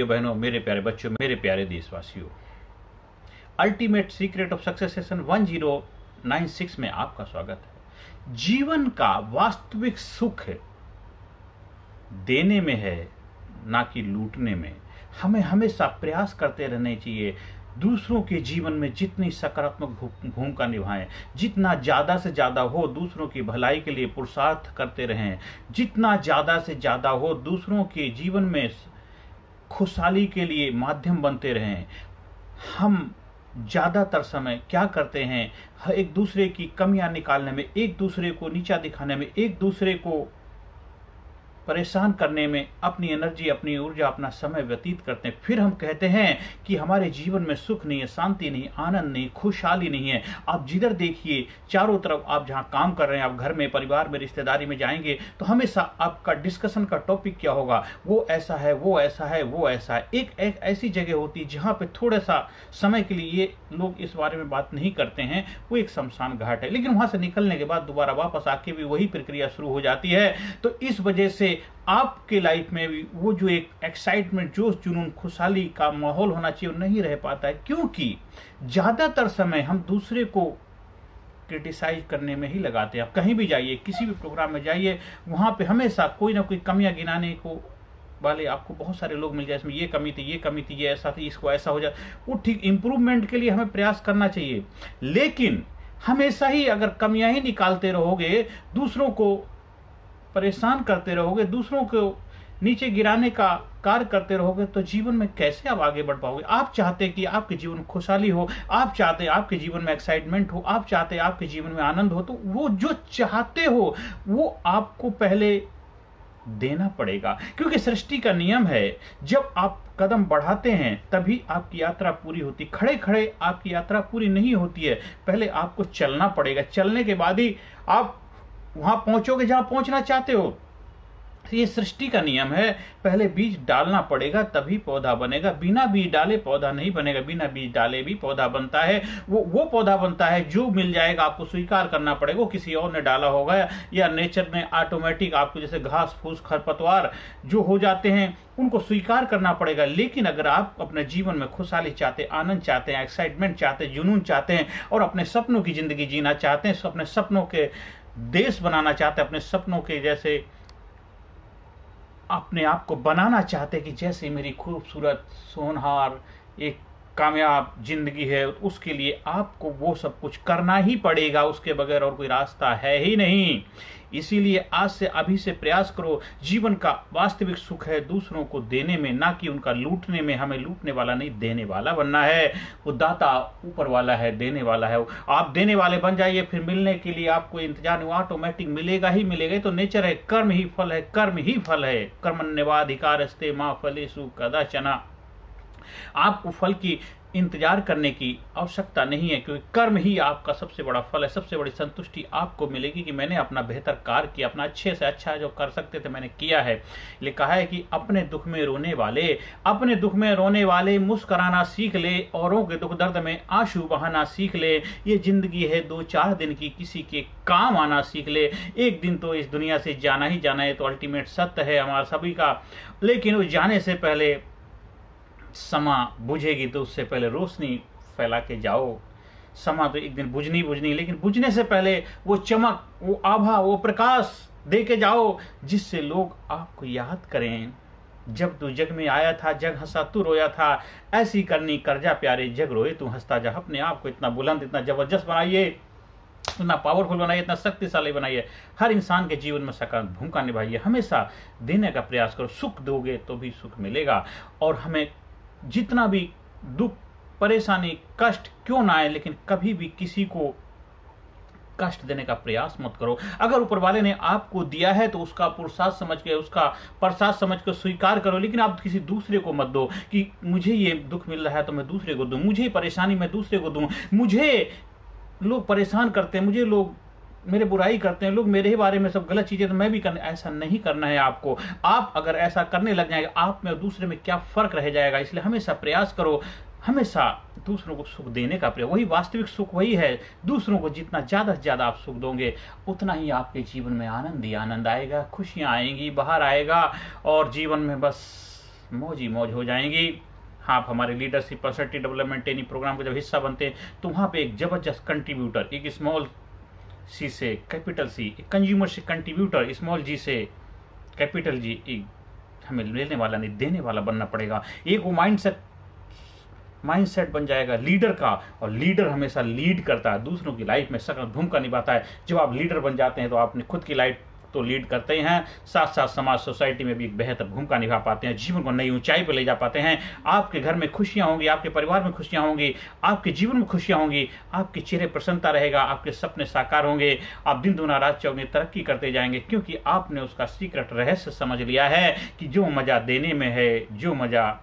भाइयों बहनों, मेरे प्यारे बच्चों, मेरे प्यारे देशवासियों, ultimate secret of success session 1096 में आपका स्वागत है। जीवन का वास्तविक सुख देने में है, ना कि लूटने में। हमें हमेशा प्रयास करते रहने चाहिए दूसरों के जीवन में जितनी सकारात्मक भूमिका निभाएं, जितना ज़्यादा से ज़्यादा हो दूसरों की भलाई के लिए पुरुषार्थ करते रहें, जितना ज़्यादा से ज़्यादा हो दूसरों के जीवन में खुशहाली के लिए माध्यम बनते रहें। हम ज़्यादातर समय क्या करते हैं, एक दूसरे की कमियां निकालने में, एक दूसरे को नीचा दिखाने में, एक दूसरे को परेशान करने में अपनी एनर्जी, अपनी ऊर्जा, अपना समय व्यतीत करते हैं। फिर हम कहते हैं कि हमारे जीवन में सुख नहीं है, शांति नहीं, आनंद नहीं, खुशहाली नहीं है। आप जिधर देखिए चारों तरफ, आप जहां काम कर रहे हैं, आप घर में, परिवार में, रिश्तेदारी में जाएंगे तो हमेशा आपका डिस्कशन का टॉपिक क्या होगा, वो ऐसा है, वो ऐसा है, वो ऐसा है। एक ऐसी जगह होती है जहां पे थोड़ा सा समय के लिए लोग इस बारे में बात नहीं करते हैं, वो एक शमशान घाट है। लेकिन वहां से निकलने के बाद दोबारा वापस आके भी वही प्रक्रिया शुरू हो जाती है। तो इस वजह से आपके लाइफ में भी वो जो एक एक्साइटमेंट, जोश, जुनून, खुशहाली का माहौल होना चाहिए, वो नहीं रह पाता है, क्योंकि ज्यादातर समय हम दूसरे को क्रिटिसाइज करने में ही लगाते हैं। आप कहीं भी जाइए, किसी भी प्रोग्राम में जाइए, वहां पे हमेशा कोई ना कोई कमियां गिनाने को वाले आपको बहुत सारे लोग मिल जाए, इसमें ये कमी थी, ये कमी थी, ये ऐसा थी, इसको ऐसा हो जाए। वो ठीक इंप्रूवमेंट के लिए हमें प्रयास करना चाहिए, लेकिन हमेशा ही अगर कमियां ही निकालते रहोगे, दूसरों को परेशान करते रहोगे, दूसरों को नीचे गिराने का कार्य करते रहोगे, तो जीवन में कैसे आप आगे बढ़ पाओगे। आप चाहते कि आपके जीवन में खुशहाली हो, आप चाहते आपके जीवन में एक्साइटमेंट हो, आप चाहते आपके जीवन में आनंद हो, तो वो जो चाहते हो वो आपको पहले देना पड़ेगा। क्योंकि सृष्टि का नियम है, जब आप कदम बढ़ाते हैं तभी आपकी यात्रा पूरी होती, खड़े खड़े आपकी यात्रा पूरी नहीं होती है। पहले आपको चलना पड़ेगा, चलने के बाद ही आप वहां पहुंचोगे जहां पहुंचना चाहते हो। ये सृष्टि का नियम है, पहले बीज डालना पड़ेगा तभी पौधा बनेगा। बिना बीज डाले पौधा नहीं बनेगा, बिना बीज डाले भी पौधा बनता है। वो पौधा बनता है जो मिल जाएगा, आपको स्वीकार करना पड़ेगा। वो किसी और ने डाला होगा या नेचर ने ऑटोमेटिक आपको, जैसे घास फूस, खरपतवार जो हो जाते हैं, उनको स्वीकार करना पड़ेगा। लेकिन अगर आप अपने जीवन में खुशहाली चाहते, आनंद चाहते हैं, एक्साइटमेंट चाहते हैं, जुनून चाहते हैं और अपने सपनों की जिंदगी जीना चाहते हैं, अपने सपनों के देश बनाना चाहते हैं, अपने सपनों के जैसे अपने आप को बनाना चाहते हैं कि जैसे मेरी खूबसूरत सोनहार एक कामयाब जिंदगी है, उसके लिए आपको वो सब कुछ करना ही पड़ेगा। उसके बगैर और कोई रास्ता है ही नहीं। इसीलिए आज से, अभी से प्रयास करो। जीवन का वास्तविक सुख है दूसरों को देने में, ना कि उनका लूटने में। हमें लूटने वाला नहीं, देने वाला बनना है। वो दाता ऊपर वाला है, देने वाला है। आप देने वाले बन जाइए, फिर मिलने के लिए आपको इंतजार नहीं, ऑटोमेटिक मिलेगा ही मिलेगा। तो नेचर है, कर्म ही फल है, कर्म ही फल है। कर्मण्येवाधिकारस्ते मा फलेषु कदाचन। आपको फल की इंतजार करने की आवश्यकता नहीं है, क्योंकि कर्म ही आपका सबसे बड़ा फल है। सबसे बड़ी संतुष्टि आपको मिलेगी कि मैंने अपना बेहतर कार्य किया, अपना अच्छे से अच्छा जो कर सकते थे मैंने किया है। लिखा है कि अपने दुख में रोने वाले मुस्कुराना सीख ले, औरों के दुख दर्द में आंसू बहाना सीख ले। ये जिंदगी है 2-4 दिन की, किसी के काम आना सीख ले। एक दिन तो इस दुनिया से जाना ही जाना है, तो अल्टीमेट सत्य है हमारा सभी का। लेकिन उस जाने से पहले समा बुझेगी, तो उससे पहले रोशनी फैला के जाओ। समा तो एक दिन बुझनी, लेकिन बुझने से पहले वो चमक, वो आभा, वो प्रकाश दे के जाओ, जिससे लोग आपको याद करें। जब तू जग में आया था, जग हंसा तू रोया था, ऐसी करनी कर्जा प्यारे, जग रोए तू हंसता जा। अपने आप को इतना बुलंद, इतना जबरदस्त बनाइए, इतना पावरफुल बनाइए, इतना शक्तिशाली बनाइए। हर इंसान के जीवन में सकारात्मक भूमिका निभाइए, हमेशा देने का प्रयास करो। सुख दोगे तो भी सुख मिलेगा। और हमें जितना भी दुख, परेशानी, कष्ट क्यों ना आए, लेकिन कभी भी किसी को कष्ट देने का प्रयास मत करो। अगर ऊपर वाले ने आपको दिया है तो उसका पुरुषार्थ समझ के, उसका प्रसाद समझ के स्वीकार करो। लेकिन आप किसी दूसरे को मत दो कि मुझे ये दुख मिल रहा है तो मैं दूसरे को दूं, मुझे परेशानी मैं दूसरे को दूं, मुझे लोग परेशान करते हैं, मुझे लोग मेरे बुराई करते हैं, लोग मेरे ही बारे में सब गलत चीजें, तो मैं भी करने। ऐसा नहीं करना है आपको। आप अगर ऐसा करने लग जाएंगे, आप में और दूसरे में क्या फर्क रह जाएगा। इसलिए हमेशा प्रयास करो, हमेशा दूसरों को सुख देने का प्रयास। वही वास्तविक सुख वही है। दूसरों को जितना ज्यादा से ज्यादा आप सुख दोगे, उतना ही आपके जीवन में आनंद ही आनंद आएगा, खुशियां आएंगी, बाहर आएगा। और जीवन में बस मौज ही मौज हो जाएंगी। हाँ, आप हमारे leadership personality development training program का जब हिस्सा बनते हैं तो वहाँ पे एक जबरदस्त कंट्रीब्यूटर, एक स्मॉल सी से कैपिटल सी, एक कंज्यूमर से कंट्रीब्यूटर स्मॉल जी से कैपिटल जी, एक हमें लेने वाला नहीं देने वाला बनना पड़ेगा। एक वो माइंडसेट बन जाएगा लीडर का, और लीडर हमेशा लीड करता है, दूसरों की लाइफ में सकारात्मक भूमिका निभाता है। जब आप लीडर बन जाते हैं तो आपने खुद की लाइफ तो लीड करते हैं, साथ साथ समाज सोसाइटी में भी एक बेहतर भूमिका निभा पाते हैं, जीवन को नई ऊंचाई पर ले जा पाते हैं। आपके घर में खुशियां होंगी, आपके परिवार में खुशियां होंगी, आपके जीवन में खुशियां होंगी, आपके चेहरे प्रसन्नता रहेगा, आपके सपने साकार होंगे, आप दिन दुना रात चौगुनी तरक्की करते जाएंगे, क्योंकि आपने उसका सीक्रेट रहस्य समझ लिया है कि जो मजा देने में है, जो मजा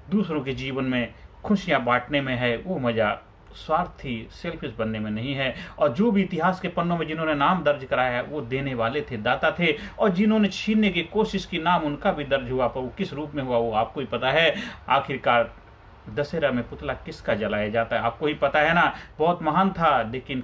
दूसरों के जीवन में खुशियां बांटने में है, वो मजा स्वार्थी सेल्फिश बनने में नहीं है। और जो भी इतिहास के पन्नों में जिन्होंने नाम दर्ज कराया है वो देने वाले थे, दाता थे, और जिन्होंने छीनने की कोशिश की नाम उनका भी दर्ज हुआ, पर वो किस रूप में हुआ वो आपको ही पता है। आखिरकार दशहरा में पुतला किसका जलाया जाता है आपको ही पता है ना। बहुत महान था, लेकिन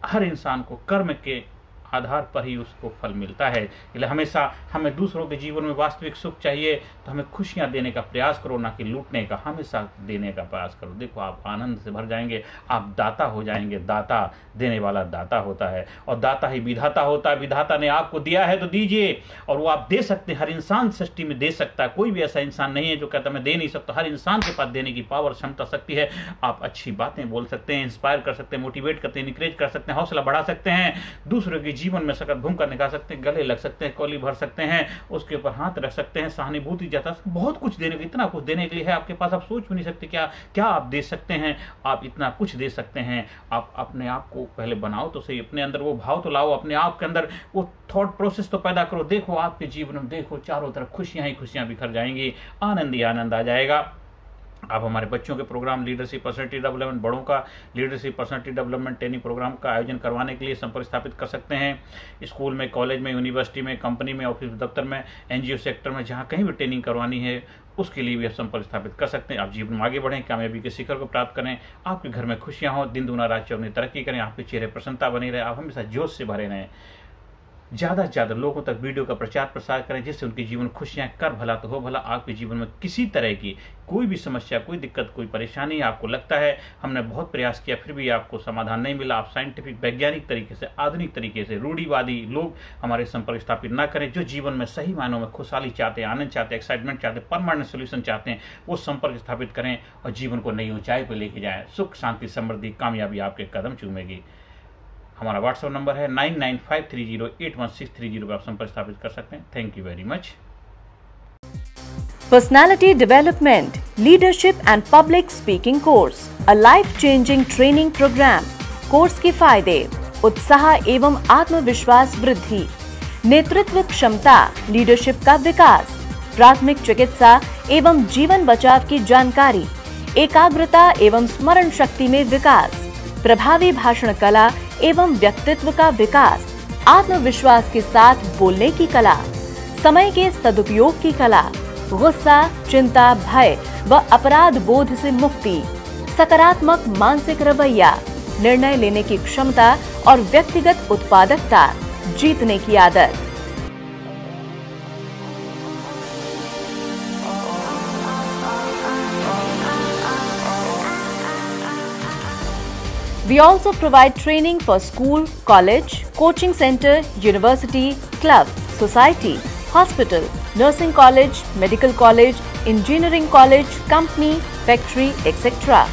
हर इंसान को कर्म के आधार पर ही उसको फल मिलता है। इसलिए हमेशा हमें दूसरों के जीवन में वास्तविक सुख चाहिए तो हमें खुशियां देने का प्रयास करो, ना कि लूटने का। हमेशा देने का प्रयास करो, देखो आप आनंद से भर जाएंगे, आप दाता हो जाएंगे। दाता देने वाला दाता होता है, और दाता ही विधाता होता है। विधाता ने आपको दिया है तो दीजिए, और वो आप दे सकते हैं। हर इंसान सृष्टि में दे सकता है, कोई भी ऐसा इंसान नहीं है जो कहता मैं दे नहीं सकता। हर इंसान के पास देने की पावर, क्षमता, शक्ति है। आप अच्छी बातें बोल सकते हैं, इंस्पायर कर सकते हैं, मोटिवेट करते हैं, इनकरेज कर सकते हैं, हौसला बढ़ा सकते हैं, दूसरों के जीवन में सकारात्मक भूमिका निकाल सकते हैं, गले लग सकते हैं, कौली भर सकते हैं, उसके ऊपर हाथ रख सकते हैं, सहानुभूति जता, बहुत कुछ देने के, इतना कुछ देने के लिए है आपके पास। आप सोच भी नहीं सकते क्या क्या आप दे सकते हैं। आप इतना कुछ दे सकते हैं। आप अपने आप को पहले बनाओ तो सही, अपने अंदर वो भाव तो लाओ, अपने आप के अंदर वो थॉट प्रोसेस तो पैदा करो। देखो आपके जीवन में, देखो चारों तरफ खुशियां ही खुशियां बिखर जाएंगी, आनंद ही आनंद आ जाएगा। आप हमारे बच्चों के प्रोग्राम लीडरशिप पर्सनैलिटी डेवलपमेंट, बड़ों का leadership personality development training program का आयोजन करवाने के लिए संपर्क स्थापित कर सकते हैं। स्कूल में, कॉलेज में, यूनिवर्सिटी में, कंपनी में, ऑफिस दफ्तर में, एनजीओ सेक्टर में, जहां कहीं भी ट्रेनिंग करवानी है उसके लिए भी आप संपर्क स्थापित कर सकते हैं। आप जीवन में आगे बढ़ें, कामयाबी के शिखर को प्राप्त करें, आपके घर में खुशियां हों, दिन दुना रात चौगुनी तरक्की करें, आपके चेहरे प्रसन्नता बनी रहे, आप हमेशा जोश से भरे रहें। ज़्यादा से ज़्यादा लोगों तक वीडियो का प्रचार प्रसार करें, जिससे उनके जीवन खुशियां, कर भला तो हो भला। आपके जीवन में किसी तरह की कोई भी समस्या, कोई दिक्कत, कोई परेशानी आपको लगता है हमने बहुत प्रयास किया फिर भी आपको समाधान नहीं मिला, आप साइंटिफिक, वैज्ञानिक तरीके से, आधुनिक तरीके से, रूढ़िवादी लोग हमारे संपर्क स्थापित ना करें। जो जीवन में सही मायनों में खुशहाली चाहते हैं, आनंद चाहते हैं, एक्साइटमेंट चाहते हैं, परमानेंट सोल्यूशन चाहते हैं, वो संपर्क स्थापित करें और जीवन को नई ऊंचाई पर लेके जाएं। सुख, शांति, समृद्धि, कामयाबी आपके कदम चूमेगी। हमारा व्हाट्सएप नंबर है 9953081630 पर आप संपर्क स्थापित कर सकते हैं। Thank you very much. Personality development, leadership and public speaking course, a life changing training program. Course के फायदे: उत्साह एवं आत्मविश्वास वृद्धि, नेतृत्व क्षमता, लीडरशिप का विकास, प्राथमिक चिकित्सा एवं जीवन बचाव की जानकारी, एकाग्रता एवं स्मरण शक्ति में विकास, प्रभावी भाषण कला एवं व्यक्तित्व का विकास, आत्मविश्वास के साथ बोलने की कला, समय के सदुपयोग की कला, गुस्सा, चिंता, भय व अपराध बोध से मुक्ति, सकारात्मक मानसिक रवैया, निर्णय लेने की क्षमता और व्यक्तिगत उत्पादकता, जीतने की आदत। We also provide training for school, college, coaching center, university, club, society, hospital, nursing college, medical college, engineering college, company, factory, etc.